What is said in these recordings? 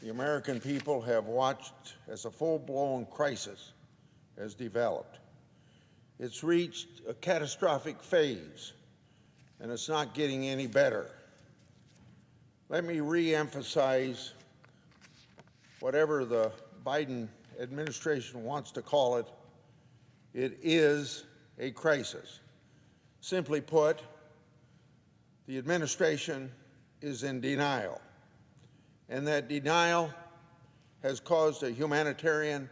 the American people have watched as a full-blown crisis has developed. It's reached a catastrophic phase, and it's not getting any better. Let me re-emphasize whatever the Biden administration wants to call it, it is a crisis. Simply put, the administration is in denial, and that denial has caused a humanitarian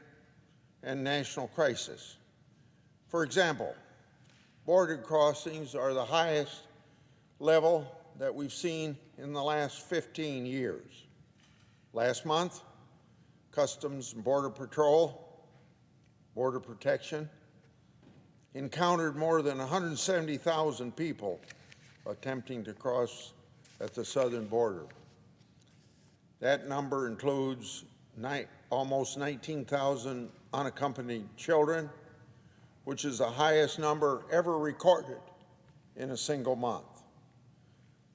and national crisis. For example, border crossings are the highest level that we've seen in the last 15 years. Last month, Customs and Border Patrol, Border Protection, encountered more than 170,000 people attempting to cross at the southern border. That number includes almost 19,000 unaccompanied children, which is the highest number ever recorded in a single month.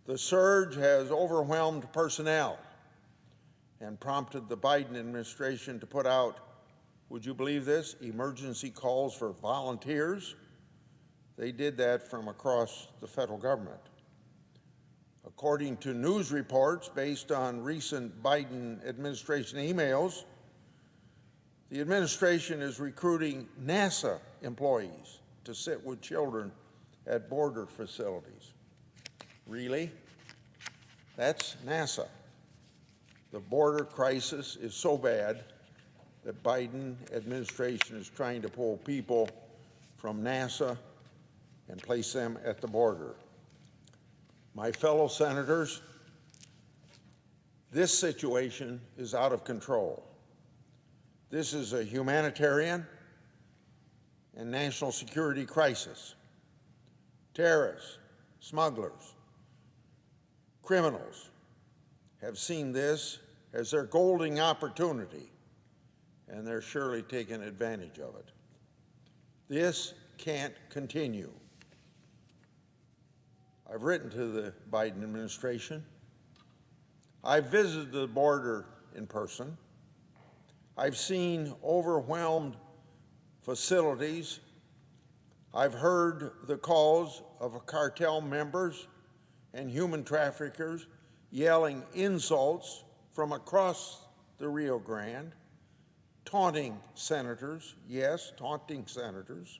The surge has overwhelmed personnel and prompted the Biden administration to put out, would you believe this, emergency calls for volunteers. They did that from across the federal government. According to news reports based on recent Biden administration emails, the administration is recruiting NASA employees to sit with children at border facilities. Really? That's NASA. The border crisis is so bad that Biden administration is trying to pull people from NASA and place them at the border. My fellow senators, this situation is out of control. This is a humanitarian and national security crisis. Terrorists, smugglers, criminals have seen this as their golden opportunity, and they're surely taking advantage of it. This can't continue. I've written to the Biden administration. I've visited the border in person. I've seen overwhelmed facilities. I've heard the calls of cartel members and human traffickers yelling insults from across the Rio Grande, taunting senators, yes, taunting senators.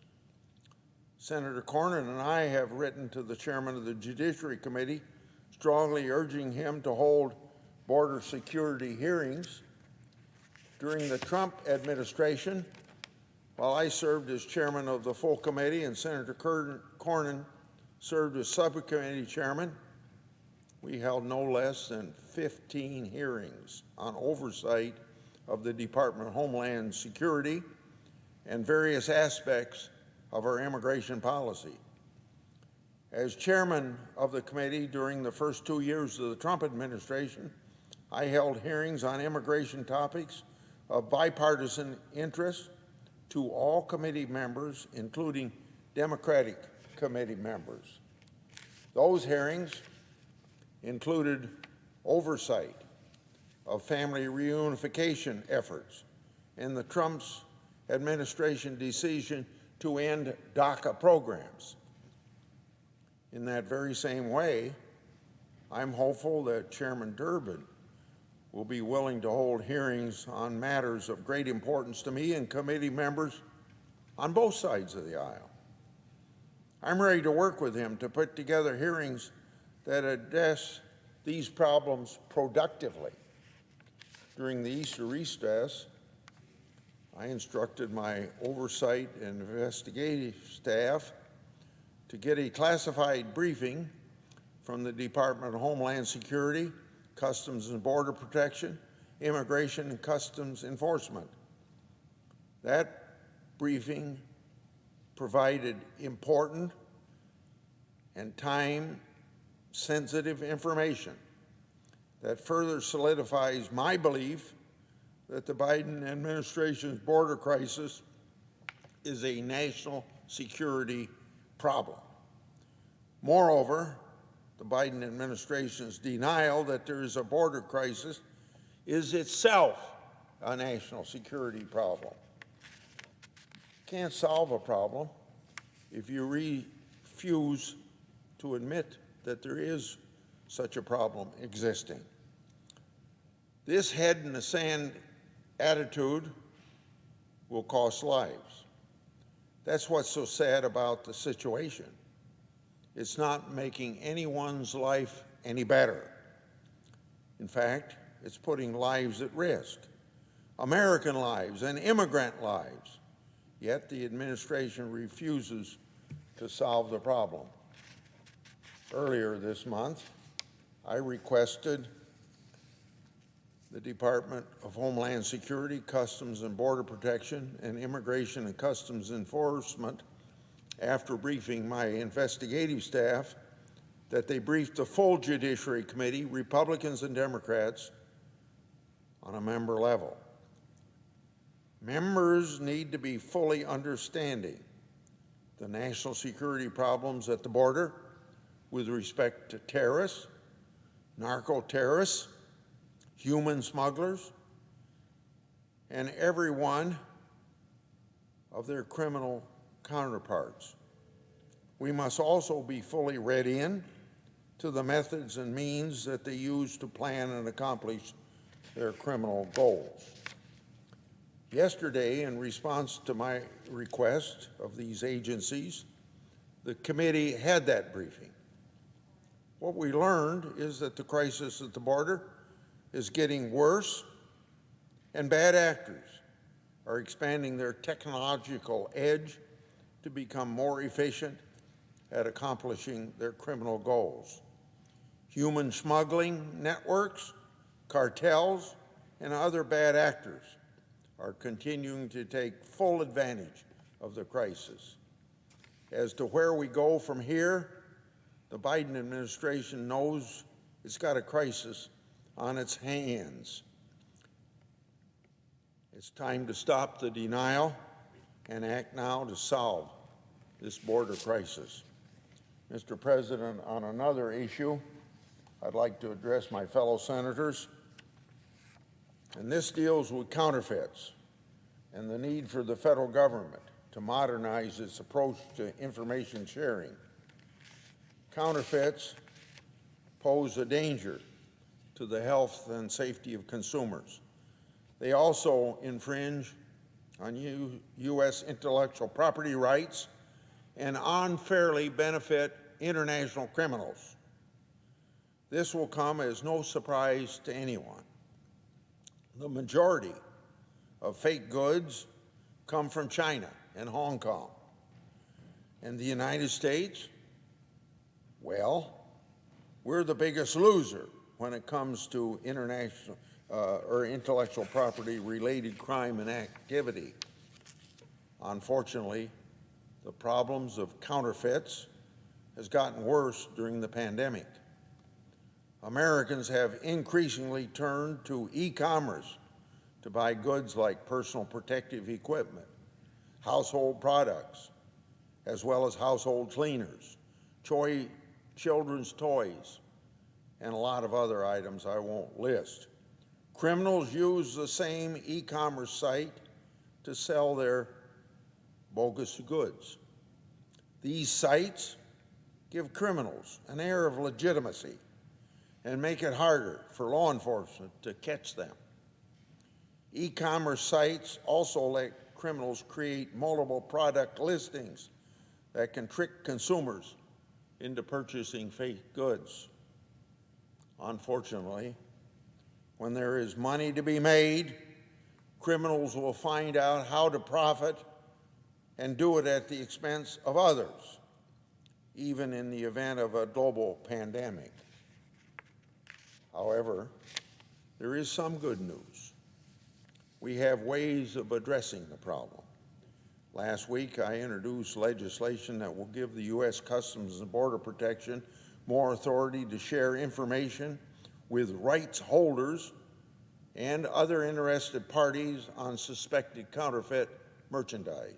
Senator Cornyn and I have written to the chairman of the Judiciary Committee strongly urging him to hold border security hearings. During the Trump administration, while I served as chairman of the full committee and Senator Cornyn served as subcommittee chairman, we held no less than 15 hearings on oversight of the Department of Homeland Security and various aspects of our immigration policy. As chairman of the committee during the first 2 years of the Trump administration, I held hearings on immigration topics of bipartisan interest to all committee members, including Democratic committee members. Those hearings included oversight of family reunification efforts and the Trump administration decision to end DACA programs. In that very same way, I'm hopeful that Chairman Durbin will be willing to hold hearings on matters of great importance to me and committee members on both sides of the aisle. I'm ready to work with him to put together hearings that address these problems productively. During the Easter recess, I instructed my oversight and investigative staff to get a classified briefing from the Department of Homeland Security, Customs and Border Protection, Immigration and Customs Enforcement. That briefing provided important and time-sensitive information that further solidifies my belief that the Biden administration's border crisis is a national security problem. Moreover, the Biden administration's denial that there is a border crisis is itself a national security problem. Can't solve a problem if you refuse to admit that there is such a problem existing. This head in the sand attitude will cost lives. That's what's so sad about the situation. It's not making anyone's life any better. In fact, it's putting lives at risk, American lives and immigrant lives. Yet the administration refuses to solve the problem. Earlier this month, I requested the Department of Homeland Security, Customs and Border Protection, and Immigration and Customs Enforcement, after briefing my investigative staff, that they briefed the full Judiciary Committee, Republicans and Democrats, on a member level. Members need to be fully understanding the national security problems at the border with respect to terrorists, narco-terrorists, human smugglers, and every one of their criminal counterparts. We must also be fully read in to the methods and means that they use to plan and accomplish their criminal goals. Yesterday, in response to my request of these agencies, the committee had that briefing. What we learned is that the crisis at the border is getting worse, and bad actors are expanding their technological edge to become more efficient at accomplishing their criminal goals. Human smuggling networks, cartels, and other bad actors are continuing to take full advantage of the crisis. As to where we go from here, the Biden administration knows it's got a crisis on its hands. It's time to stop the denial and act now to solve this border crisis. Mr. President, on another issue, I'd like to address my fellow senators, and this deals with counterfeits and the need for the federal government to modernize its approach to information sharing. Counterfeits pose a danger to the health and safety of consumers. They also infringe on U.S. intellectual property rights and unfairly benefit international criminals. This will come as no surprise to anyone. The majority of fake goods come from China and Hong Kong. And the United States, well, we're the biggest loser when it comes to international or intellectual property related crime and activity. Unfortunately, the problems of counterfeits has gotten worse during the pandemic. Americans have increasingly turned to e-commerce to buy goods like personal protective equipment, household products, as well as household cleaners, children's toys, and a lot of other items I won't list. Criminals use the same e-commerce site to sell their bogus goods. These sites give criminals an air of legitimacy and make it harder for law enforcement to catch them. E-commerce sites also let criminals create multiple product listings that can trick consumers into purchasing fake goods. Unfortunately, when there is money to be made, criminals will find out how to profit and do it at the expense of others, even in the event of a global pandemic. However, there is some good news. We have ways of addressing the problem. Last week, I introduced legislation that will give the U.S. Customs and Border Protection more authority to share information with rights holders and other interested parties on suspected counterfeit merchandise.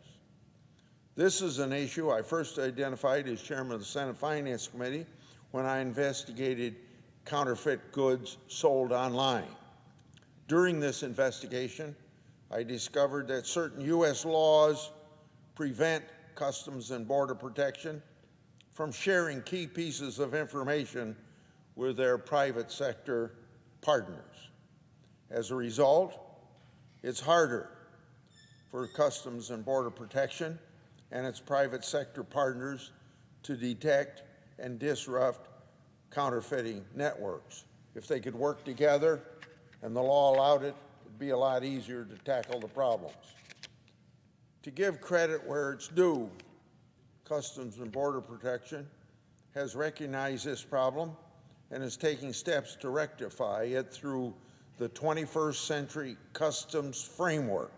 This is an issue I first identified as chairman of the Senate Finance Committee when I investigated counterfeit goods sold online. During this investigation, I discovered that certain U.S. laws prevent Customs and Border Protection from sharing key pieces of information with their private sector partners. As a result, it's harder for Customs and Border Protection and its private sector partners to detect and disrupt counterfeiting networks. If they could work together and the law allowed it, it'd be a lot easier to tackle the problems. To give credit where it's due, Customs and Border Protection has recognized this problem and is taking steps to rectify it through the 21st Century Customs Framework,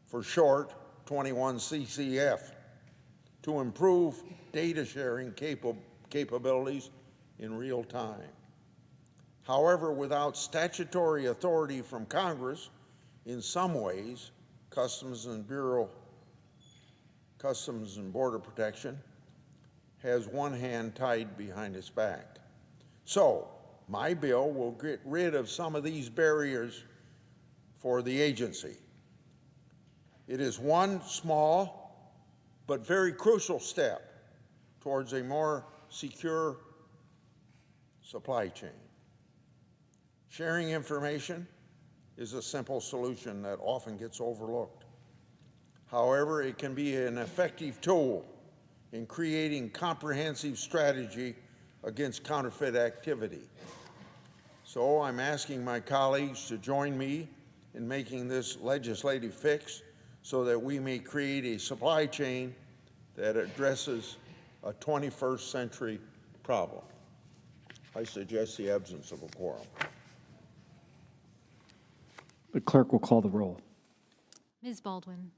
for short, 21CCF, to improve data sharing capabilities in real time. However, without statutory authority from Congress, in some ways, Customs and Border Protection has one hand tied behind its back. So, my bill will get rid of some of these barriers for the agency. It is one small but very crucial step towards a more secure supply chain. Sharing information is a simple solution that often gets overlooked. However, it can be an effective tool in creating comprehensive strategy against counterfeit activity. So I'm asking my colleagues to join me in making this legislative fix so that we may create a supply chain that addresses a 21st century problem. I suggest the absence of a quorum. The clerk will call the roll. Ms. Baldwin.